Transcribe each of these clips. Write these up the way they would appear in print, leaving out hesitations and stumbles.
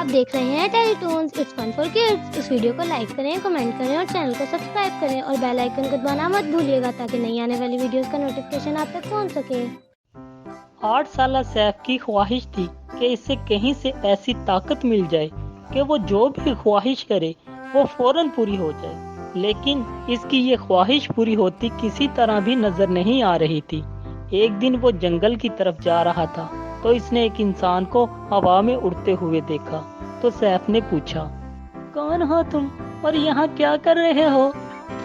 आप देख रहे हैं टेलीटून्स इट्स फन फॉर किड्स। इस वीडियो को लाइक करें, कमेंट करें और चैनल को सब्सक्राइब करें और बेल आइकन को दबाना मत भूलिएगा ताकि नई आने वाली वीडियोस का नोटिफिकेशन आप तक पहुंच सके। 8 साल सैफ की ख्वाहिश थी कि इसे कहीं से ऐसी ताकत मिल जाए कि वो जो भी ख्वाहिश करे वो फौरन पूरी हो जाए, लेकिन इसकी ये ख्वाहिश पूरी होती किसी तरह भी नजर नहीं आ रही थी। एक दिन वो जंगल की तरफ जा रहा था तो इसने एक इंसान को हवा में उड़ते हुए देखा। तो सैफ ने पूछा, कौन हो तुम और यहाँ क्या कर रहे हो?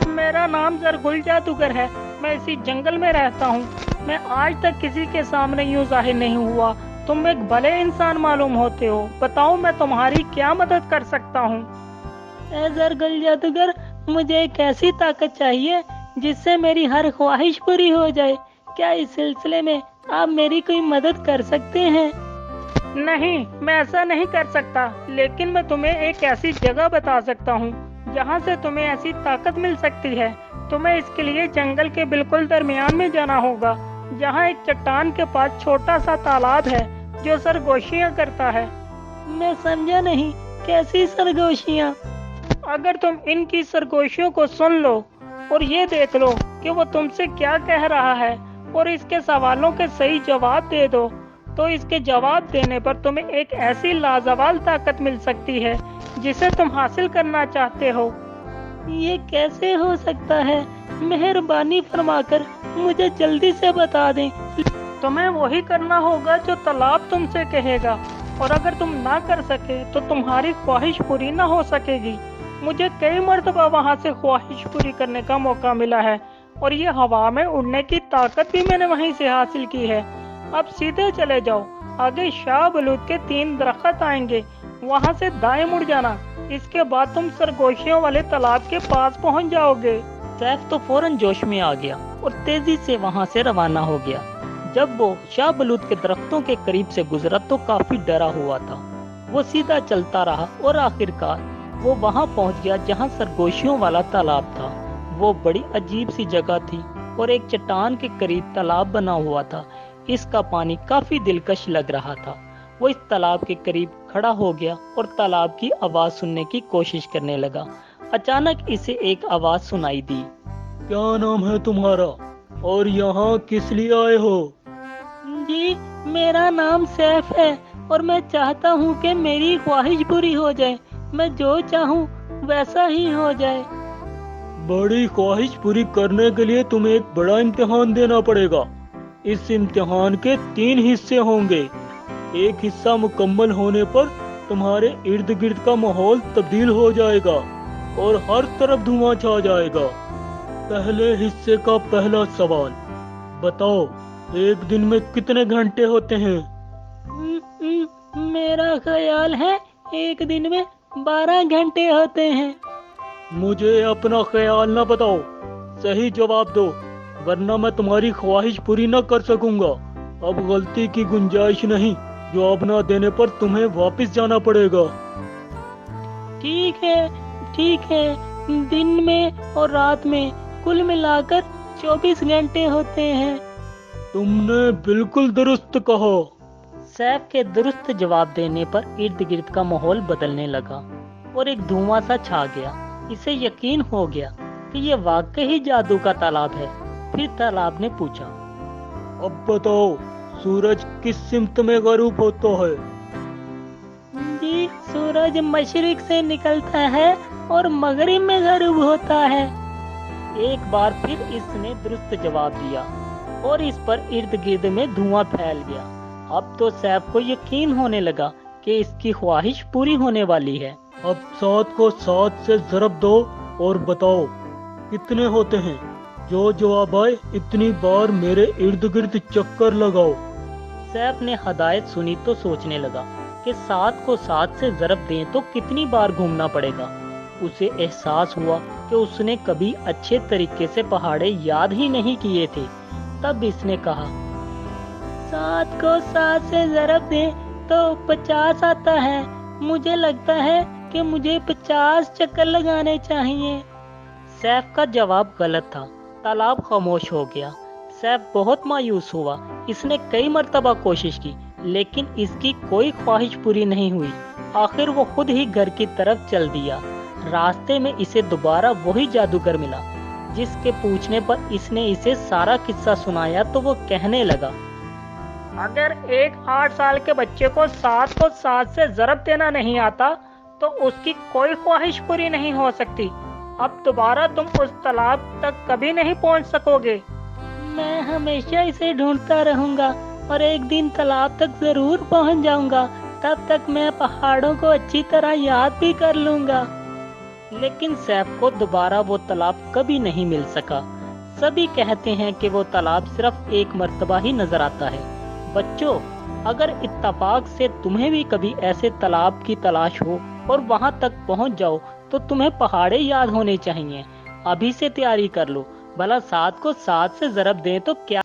मेरा नाम ज़रगुल जादूगर है, मैं इसी जंगल में रहता हूँ। मैं आज तक किसी के सामने यूँ जाहिर नहीं हुआ। तुम एक भले इंसान मालूम होते हो, बताओ मैं तुम्हारी क्या मदद कर सकता हूँ? ए ज़रगुल जादूगर, मुझे एक ऐसी ताकत चाहिए जिससे मेरी हर ख्वाहिश पूरी हो जाए। क्या इस सिलसिले में आप मेरी कोई मदद कर सकते हैं? नहीं, मैं ऐसा नहीं कर सकता, लेकिन मैं तुम्हें एक ऐसी जगह बता सकता हूँ जहाँ से तुम्हें ऐसी ताकत मिल सकती है। तुम्हें इसके लिए जंगल के बिल्कुल दरमियान में जाना होगा, जहाँ एक चट्टान के पास छोटा सा तालाब है जो सरगोशियाँ करता है। मैं समझा नहीं, कैसी सरगोशियाँ? अगर तुम इनकी सरगोशियों को सुन लो और ये देख लो कि वो तुमसे क्या कह रहा है और इसके सवालों के सही जवाब दे दो, तो इसके जवाब देने पर तुम्हें एक ऐसी लाजवाब ताकत मिल सकती है जिसे तुम हासिल करना चाहते हो। ये कैसे हो सकता है? मेहरबानी फरमाकर मुझे जल्दी से बता दें। तुम्हें वही करना होगा जो तालाब तुमसे कहेगा, और अगर तुम ना कर सके तो तुम्हारी ख्वाहिश पूरी ना हो सकेगी। मुझे कई मर्तबा वहाँ से ख्वाहिश पूरी करने का मौका मिला है और ये हवा में उड़ने की ताकत भी मैंने वहीं से हासिल की है। अब सीधे चले जाओ, आगे शाह बलूत के 3 दरख्त आएंगे, वहाँ से दाएं मुड़ जाना। इसके बाद तुम सरगोशियों वाले तालाब के पास पहुँच जाओगे। सैफ तो फौरन जोश में आ गया और तेजी से वहाँ से रवाना हो गया। जब वो शाह बलूत के दरख्तों के करीब से गुजरा तो काफी डरा हुआ था। वो सीधा चलता रहा और आखिरकार वो वहाँ पहुँच गया जहाँ सरगोशियों वाला तालाब था। वो बड़ी अजीब सी जगह थी और एक चट्टान के करीब तालाब बना हुआ था। इसका पानी काफी दिलकश लग रहा था। वो इस तालाब के करीब खड़ा हो गया और तालाब की आवाज सुनने की कोशिश करने लगा। अचानक इसे एक आवाज सुनाई दी। क्या नाम है तुम्हारा और यहाँ किस लिए आए हो? जी, मेरा नाम सैफ है और मैं चाहता हूँ कि मेरी ख्वाहिश पूरी हो जाए। मैं जो चाहूँ वैसा ही हो जाए। बड़ी ख्वाहिश पूरी करने के लिए तुम्हें एक बड़ा इम्तिहान देना पड़ेगा। इस इम्तिहान के 3 हिस्से होंगे। एक हिस्सा मुकम्मल होने पर तुम्हारे इर्द गिर्द का माहौल तब्दील हो जाएगा और हर तरफ धुआं छा जाएगा। पहले हिस्से का पहला सवाल, बताओ एक दिन में कितने घंटे होते हैं? मेरा ख्याल है एक दिन में 12 घंटे होते हैं। मुझे अपना ख्याल न बताओ, सही जवाब दो, वरना मैं तुम्हारी ख्वाहिश पूरी न कर सकूंगा। अब गलती की गुंजाइश नहीं, जवाब न देने पर तुम्हें वापस जाना पड़ेगा। ठीक है, दिन में और रात में कुल मिलाकर 24 घंटे होते हैं। तुमने बिल्कुल दुरुस्त कहा। सैफ के दुरुस्त जवाब देने पर इर्द गिर्द का माहौल बदलने लगा और एक धुआं सा छा गया। इसे यकीन हो गया कि ये वाकई जादू का तालाब है। फिर तालाब ने पूछा, अब बताओ सूरज किस सिमत में गरूब होता है? जी, सूरज मशरिक से निकलता है और मगरिब में गरूब होता है। एक बार फिर इसने दुरुस्त जवाब दिया और इस पर इर्द गिर्द में धुआं फैल गया। अब तो सैफ को यकीन होने लगा कि इसकी ख्वाहिश पूरी होने वाली है। अब 7 को 7 से ज़रब दो और बताओ कितने होते हैं। जो जवाब आए इतनी बार मेरे इर्द गिर्द चक्कर लगाओ। सैफ ने हदायत सुनी तो सोचने लगा कि 7 को 7 से ज़रब दें तो कितनी बार घूमना पड़ेगा। उसे एहसास हुआ कि उसने कभी अच्छे तरीके से पहाड़े याद ही नहीं किए थे। तब इसने कहा, 7 को 7 से ज़रब दें तो 50 आता है। मुझे लगता है कि मुझे 50 चक्कर लगाने चाहिए। सैफ का जवाब गलत था। तालाब खामोश हो गया। सैफ बहुत मायूस हुआ। इसने कई मर्तबा कोशिश की, लेकिन इसकी कोई ख्वाहिश पूरी नहीं हुई। आखिर वो खुद ही घर की तरफ चल दिया। रास्ते में इसे दोबारा वही जादूगर मिला, जिसके पूछने पर इसने इसे सारा किस्सा सुनाया तो वो कहने लगा, अगर एक 8 साल के बच्चे को 7 से ज़रब देना नहीं आता तो उसकी कोई ख्वाहिश पूरी नहीं हो सकती। अब दोबारा तुम उस तालाब तक कभी नहीं पहुंच सकोगे। मैं हमेशा इसे ढूंढता रहूंगा और एक दिन तालाब तक जरूर पहुंच जाऊंगा। तब तक मैं पहाड़ों को अच्छी तरह याद भी कर लूंगा। लेकिन सैफ को दोबारा वो तालाब कभी नहीं मिल सका। सभी कहते हैं कि वो तालाब सिर्फ एक मर्तबा ही नजर आता है। बच्चों, अगर इत्तेफाक से तुम्हें भी कभी ऐसे तालाब की तलाश हो और वहां तक पहुंच जाओ तो तुम्हें पहाड़े याद होने चाहिए। अभी से तैयारी कर लो, भला 7 को 7 से ज़रब दें तो क्या